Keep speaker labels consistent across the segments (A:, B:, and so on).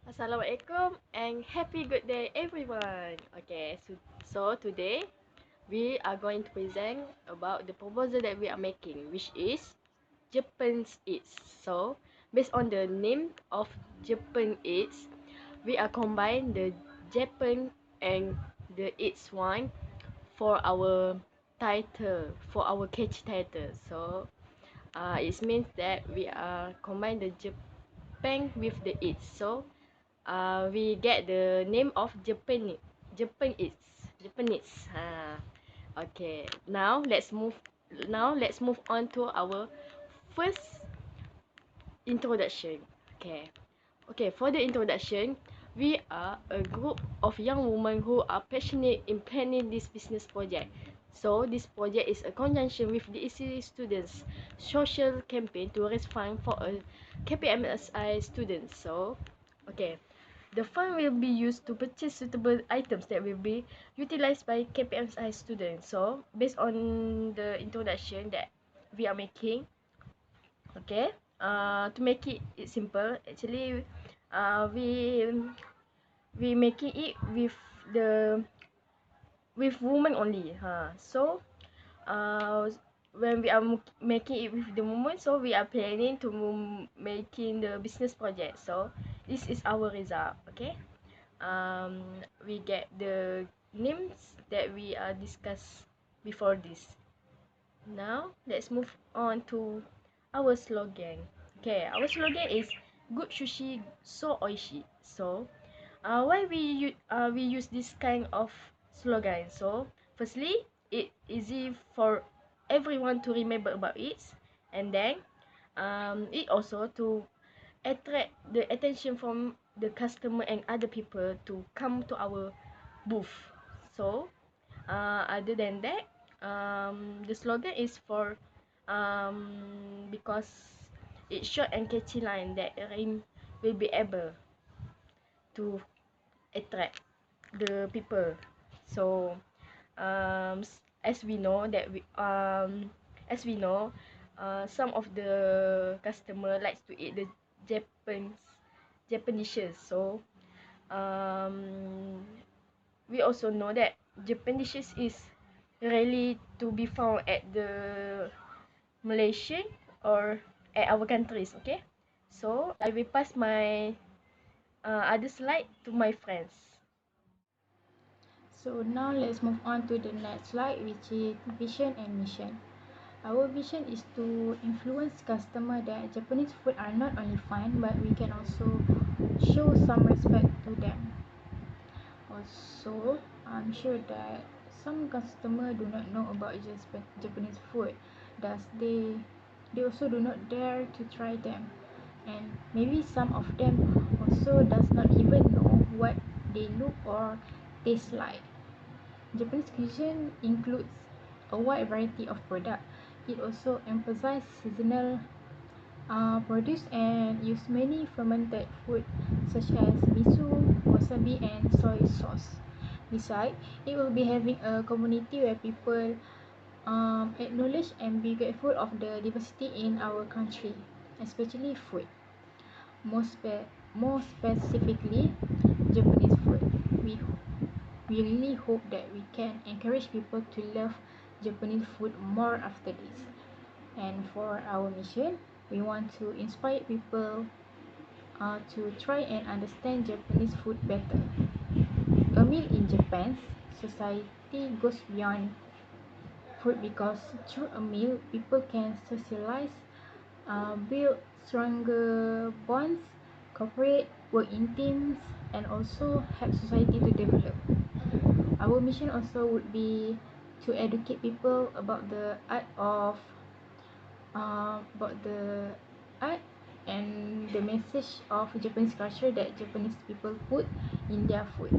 A: Assalamualaikum and happy good day everyone. Okay, so today we are going to present about the proposal that we are making, which is Japan's Eats. So based on the name of Japan Eats, we are combine the Japan and the Eats one for our title, for our catchy title. So it means that we are combine the Japan with the Eats. So we get the name of Japanese. Okay. Now let's move on to our first introduction. Okay. Okay, for the introduction, we are a group of young women who are passionate in planning this business project. So this project is a conjunction with the ECD students social campaign to raise funds for a KPMSI students. So, okay, the fund will be used to purchase suitable items that will be utilized by KPMSI students. So, based on the introduction that we are making, okay, to make it simple, actually, we making it the with women only. So, uh, when we are making it with the women, so we are planning to making the business project. So, this is our result. Okay. We get the names that we are discussed before this. Now let's move on to our slogan. Okay, our slogan is good sushi so oishi. So why we use this kind of slogan? So firstly, it easy for everyone to remember about it, and then it also to attract the attention from the customer and other people to come to our booth. So, other than that, the slogan is for because it's short and catchy line that Rim will be able to attract the people. So, as we know that as we know, some of the customer likes to eat the Japanese Japanese dishes. So, um, we also know that Japanese dishes is rarely to be found at the Malaysian or at our countries. Okay, so I will pass my other slide to my friends.
B: So now let's move on to the next slide, which is vision and mission. Our vision is to influence customer that Japanese food are not only fine, but we can also show some respect to them. Also, I'm sure that some customer do not know about Japanese food, thus they also do not dare to try them, and maybe some of them also does not even know what they look or taste like. Japanese cuisine includes a wide variety of products. It also emphasizes seasonal produce and use many fermented food such as miso, wasabi, and soy sauce. Besides, it will be having a community where people acknowledge and be grateful of the diversity in our country, especially food. More specifically, Japanese food. We we really hope that we can encourage people to love Japanese food more after this. And for our mission, we want to inspire people to try and understand Japanese food better. A meal in Japan's society goes beyond food because through a meal, people can socialize, build stronger bonds, cooperate, work in teams, and also help society to develop. Our mission also would be to educate people about the art and the message of Japanese culture that Japanese people put in their food.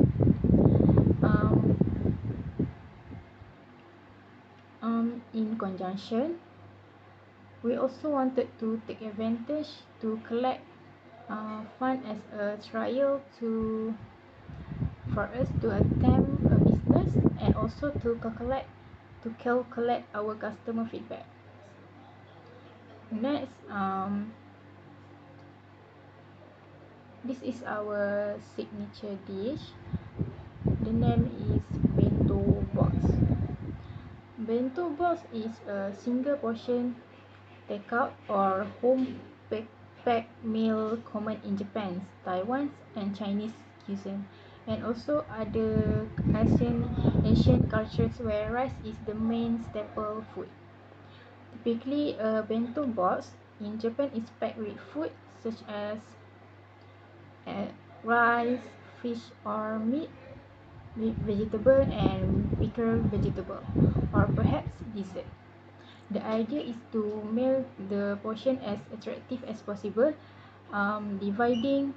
B: Um, in conjunction, we also wanted to take advantage to collect fund as a trial for us to attempt a business and also to calculate our customer feedback. Next, This is our signature dish. The name is bento box. Bento box is a single portion takeout or home packed meal common in Japan, Taiwan, and Chinese cuisine, and also other Asian cultures where rice is the main staple food. Typically, a bento box in Japan is packed with food such as rice, fish or meat, with vegetable and weaker vegetable, or perhaps dessert. The idea is to make the portion as attractive as possible, dividing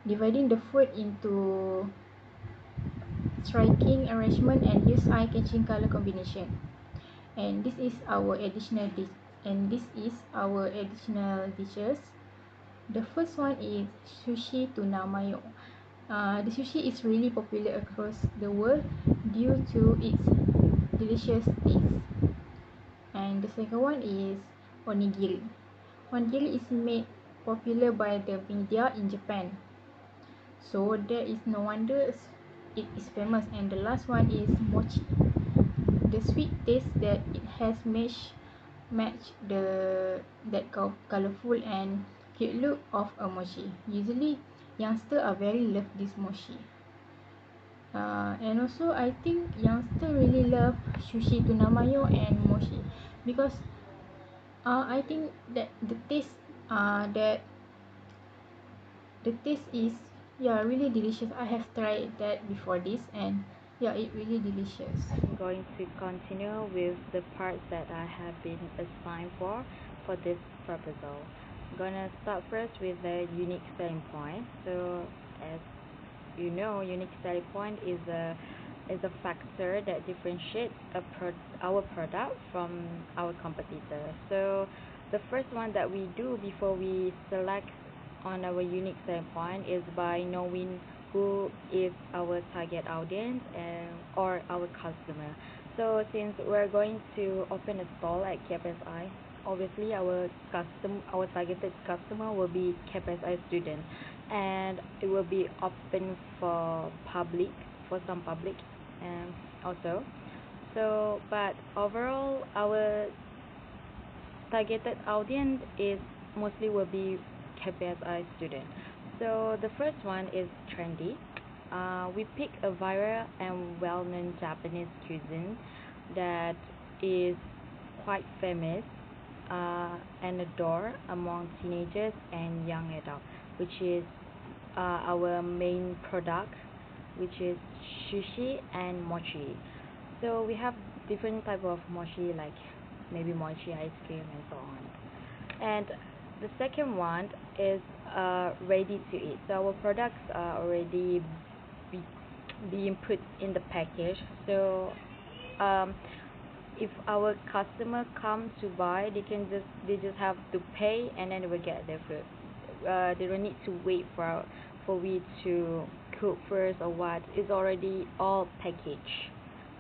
B: the food into striking arrangement and use eye-catching color combination. And this is our additional dishes. The first one is sushi tuna mayo. The sushi is really popular across the world due to its delicious taste. And the second one is onigiri. Onigiri is made popular by the media in Japan, so there is no wonder it is famous. And the last one is mochi. The sweet taste that it has match that colorful and cute look of a mochi. Usually, youngsters are very love this mochi. And also, I think youngsters really love sushi tuna mayo and mochi because I think that that the taste is really delicious. I have tried that before this, and it really delicious.
C: I'm going to continue with the parts that I have been assigned for this proposal. I'm gonna start first with the unique selling point. So, as you know, unique selling point is a factor that differentiates our product from our competitor. So, the first one that we do before we select on our unique selling point is by knowing who is our target audience or our customer. So since we're going to open a stall at KPSI, obviously our targeted customer will be KPSI students, and it will be open for some public, also. So, but overall, our targeted audience is mostly will be KPSI student. So the first one is trendy. We pick a viral and well-known Japanese cuisine that is quite famous and adored among teenagers and young adults, which is our main product, which is sushi and mochi. So we have different type of mochi, like maybe mochi ice cream and so on. And the second one is ready to eat. So our products are already being put in the package. So if our customer come to buy, they just have to pay and then they will get their food. They don't need to wait for we to cook first or what. It's already all packaged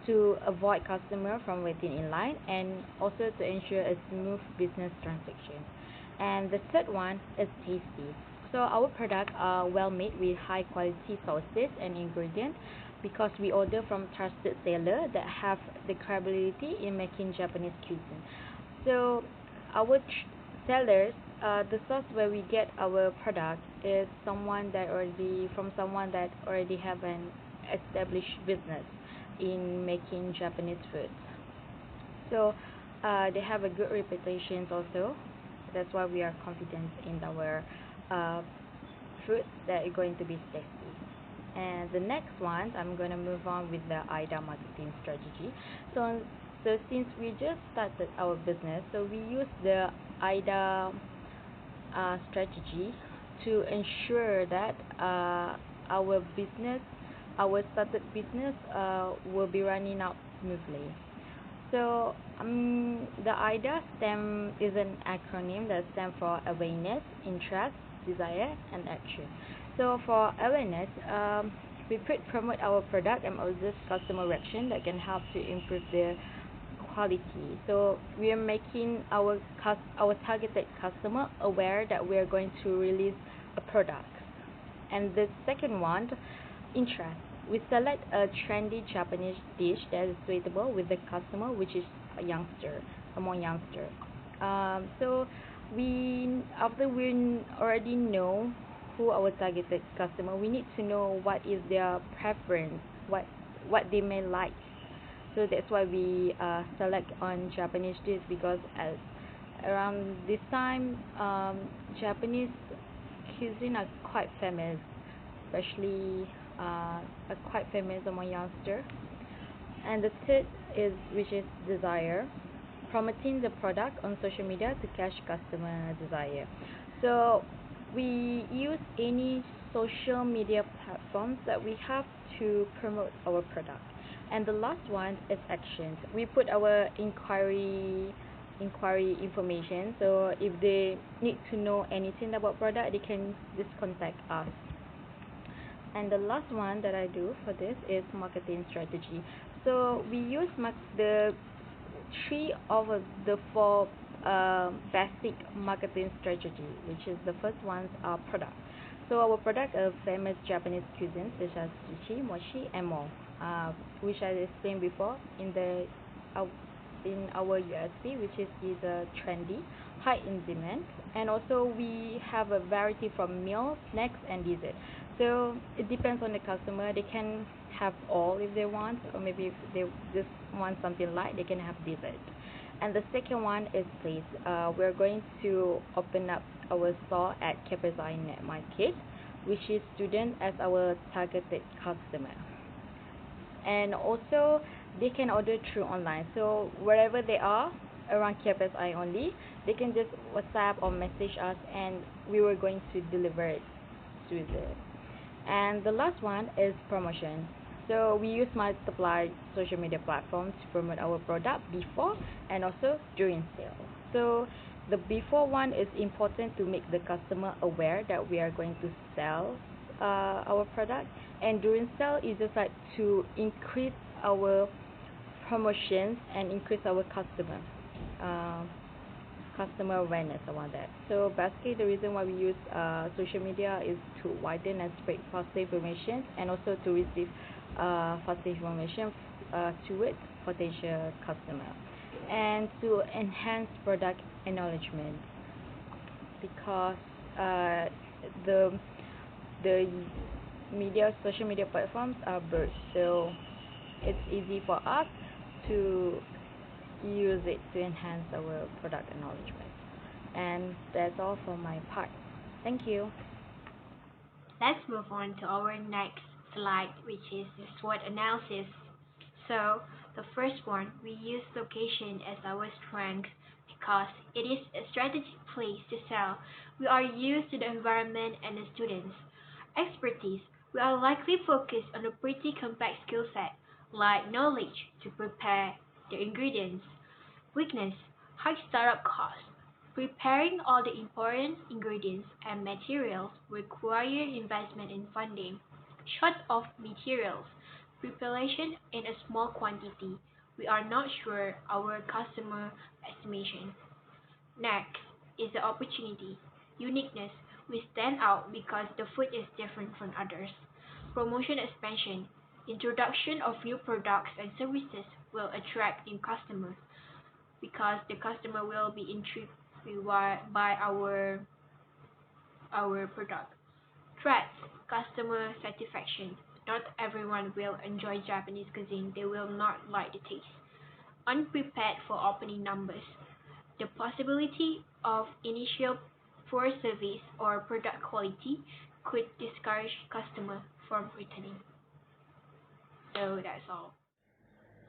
C: to avoid customer from waiting in line and also to ensure a smooth business transaction. And the third one is tasty. So our products are well made with high quality sauces and ingredients because we order from trusted sellers that have the credibility in making Japanese cuisine. So our sellers, the source where we get our product is someone that already have an established business in making Japanese food. So they have a good reputation also. That's why we are confident in our food that is going to be tasty. And the next one, I'm going to move on with the AIDA marketing strategy. So since we just started our business, so we use the AIDA strategy to ensure that our started business will be running out smoothly. So the AIDA is an acronym that stands for awareness, interest, desire, and action. So for awareness, we promote our product and observe customer reaction that can help to improve the quality. So we are making our targeted customer aware that we are going to release a product. And the second one, interest. We select a trendy Japanese dish that is suitable with the customer, which is a youngster, among youngster. So after we already know who our targeted customer, we need to know what is their preference, what they may like. So that's why we select on Japanese dish, because around this time, Japanese cuisine are quite famous, especially are quite famous among youngsters. And the third is, which is desire, promoting the product on social media to catch customer desire. So we use any social media platforms that we have to promote our product. And the last one is actions. We put our inquiry information, so if they need to know anything about product, they can just contact us. And the last one that I do for this is marketing strategy. So we use the 3 of the 4 basic marketing strategy, which is the first ones are product. So our product are famous Japanese cuisines such as sushi, mochi, and more, which I explained before in our USP, which is either trendy, high in demand, and also we have a variety from meals, snacks, and dessert. So it depends on the customer. They can have all if they want, or maybe if they just want something light, they can have dessert. And the second one is place. We're going to open up our store at KPSI Net Market, which is student as our targeted customer. And also they can order through online. So wherever they are around KPSI only, they can just WhatsApp or message us, and we were going to deliver it to them. And the last one is promotion. So we use multiple social media platforms to promote our product before and also during sale. So the before one is important to make the customer aware that we are going to sell our product, and during sale is just like to increase our promotions and increase our customer awareness about that. So basically the reason why we use social media is to widen and spread positive information, and also to receive positive information towards potential customer, and to enhance product acknowledgement, because the social media platforms are birds, so it's easy for us to use it to enhance our product acknowledgement. And that's all for my part. Thank you.
D: Let's move on to our next slide, which is the SWOT analysis. So the first one, we use location as our strength because it is a strategic place to sell. We are used to the environment and the students. Expertise, we are likely focused on a pretty complex skill set, like knowledge to prepare the ingredients. Weakness, high startup costs. Preparing all the important ingredients and materials require investment in funding. Short of materials, preparation in a small quantity. We are not sure our customer estimation. Next is the opportunity. Uniqueness, we stand out because the food is different from others. Promotion expansion, introduction of new products and services will attract new customers because the customer will be intrigued by our product. Threats, customer satisfaction. Not everyone will enjoy Japanese cuisine. They will not like the taste. Unprepared for opening numbers. The possibility of initial poor service or product quality could discourage customers from returning. So that's all.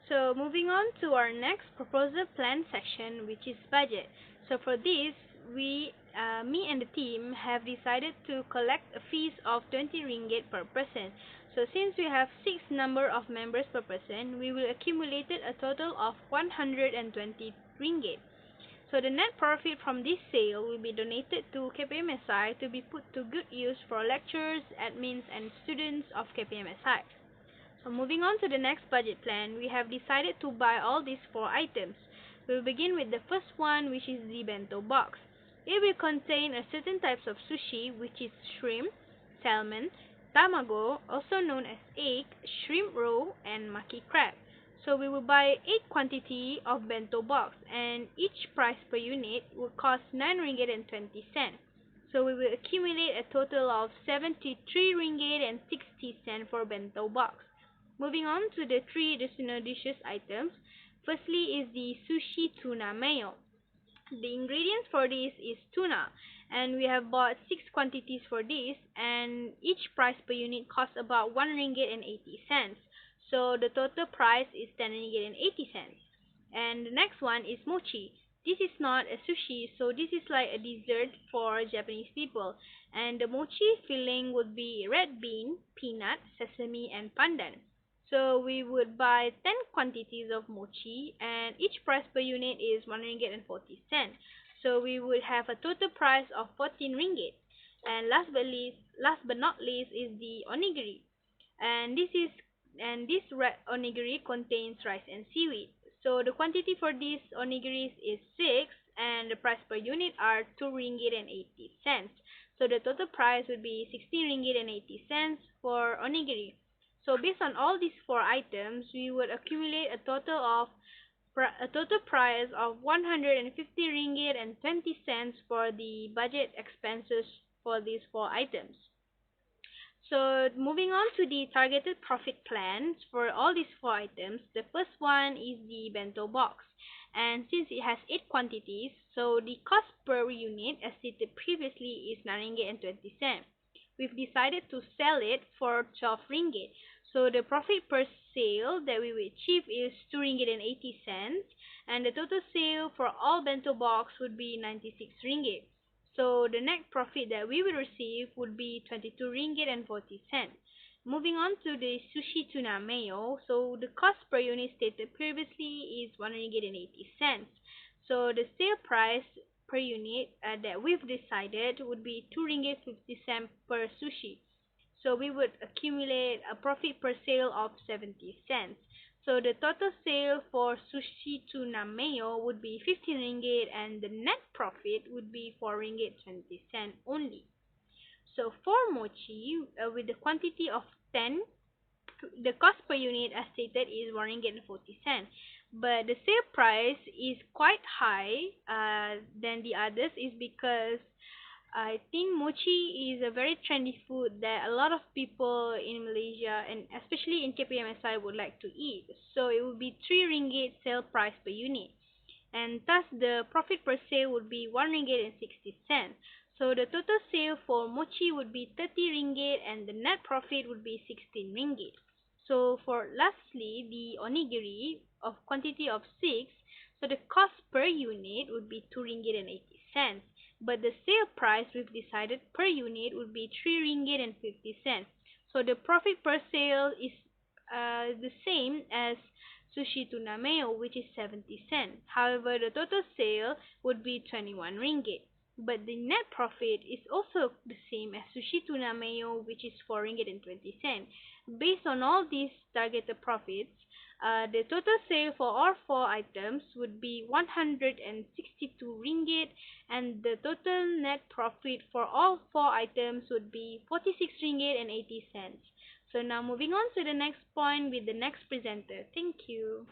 E: So moving on to our next proposal plan section, which is budget. So for this, me and the team have decided to collect a fees of 20 ringgit per person. So since we have 6 number of members per person, we will accumulate a total of 120 ringgit. So the net profit from this sale will be donated to KPMSI to be put to good use for lecturers, admins, and students of KPMSI. So moving on to the next budget plan, we have decided to buy all these 4 items. We will begin with the first one, which is the bento box. It will contain a certain types of sushi, which is shrimp, salmon, tamago, also known as egg, shrimp roe, and maki crab. So we will buy 8 quantity of bento box, and each price per unit will cost 9 ringgit and 20 cents. So we will accumulate a total of 73 ringgit and 60 cents for bento box. Moving on to the 3 additional dishes items. Firstly is the sushi tuna mayo. The ingredients for this is tuna, and we have bought 6 quantities for this, and each price per unit costs about 1 ringgit and 80 cents. So the total price is 10 ringgit and 80 cents. And the next one is mochi. This is not a sushi, so this is like a dessert for Japanese people. And the mochi filling would be red bean, peanut, sesame, and pandan. So we would buy 10 quantities of mochi, and each price per unit is 1 ringgit and 40 cents. So we would have a total price of 14 ringgit. And last but not least is the onigiri. And this onigiri contains rice and seaweed. So the quantity for these onigiris is 6, and the price per unit are 2 ringgit and 80 cents. So the total price would be 16 ringgit and 80 cents for onigiri. So based on all these 4 items, we would accumulate a total price of 150 ringgit and 20 cents for the budget expenses for these 4 items. So moving on to the targeted profit plans for all these 4 items, the first one is the bento box. And since it has 8 quantities, so the cost per unit, as stated previously, is 9 ringgit and 20 cents. We've decided to sell it for 12 ringgit. So the profit per sale that we will achieve is 2 ringgit and 80 cents, and the total sale for all bento box would be 96 ringgit. So the net profit that we will receive would be 22 ringgit and 40 cents. Moving on to the sushi tuna mayo, so the cost per unit stated previously is 1 ringgit and 80 cents. So the sale price per unit that we've decided would be 2 ringgit 50 cents per sushi. So we would accumulate a profit per sale of 70 cents. So the total sale for sushi tuna mayo would be 15 ringgit, and the net profit would be 4 ringgit 20 cents only. So for mochi, with the quantity of 10, the cost per unit as stated is 1 ringgit and 40 cents. But the sale price is quite high than the others is because I think mochi is a very trendy food that a lot of people in Malaysia and especially in KPMSI would like to eat. So it would be 3 ringgit sale price per unit. And thus the profit per sale would be 1 ringgit and 60 cents. So the total sale for mochi would be 30 ringgit, and the net profit would be 16 ringgit. So for lastly, the onigiri of quantity of 6, so the cost per unit would be 2 ringgit and 80 cents. But the sale price we've decided per unit would be 3 ringgit and 50 cents. So the profit per sale is the same as sushi tuna mayo, which is 70 cents. However, the total sale would be 21 ringgit. But the net profit is also the same as sushi tuna mayo, which is 4 ringgit and 20 cents. Based on all these targeted profits, the total sale for all 4 items would be 162 ringgit, and the total net profit for all 4 items would be 46 ringgit and 80 cents. So now moving on to the next point with the next presenter. Thank you.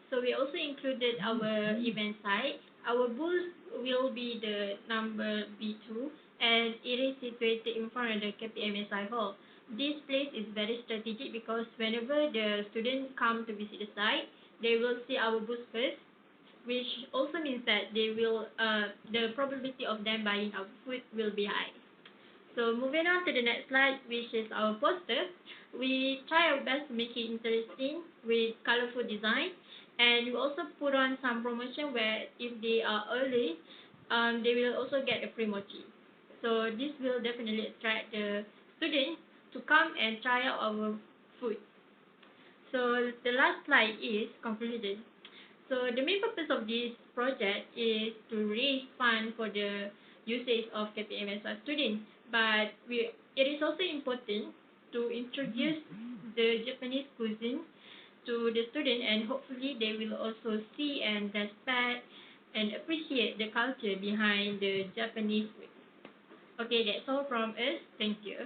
D: So we also included our event site. Our booth will be the number B2, and it is situated in front of the KPMSI hall. This place is very strategic because whenever the students come to visit the site, they will see our booth first, which also means that the probability of them buying our food will be high. So moving on to the next slide, which is our poster. We try our best to make it interesting with colorful design, and we also put on some promotion where if they are early, they will also get a free mochi. So this will definitely attract the students to come and try out our food. So the last slide is conclusion. So the main purpose of this project is to raise funds for the usage of KPMSI students, but it is also important to introduce the Japanese cuisine to the student, and hopefully they will also see and respect
F: and appreciate the culture behind the Japanese food. Okay, that's all from us. Thank you.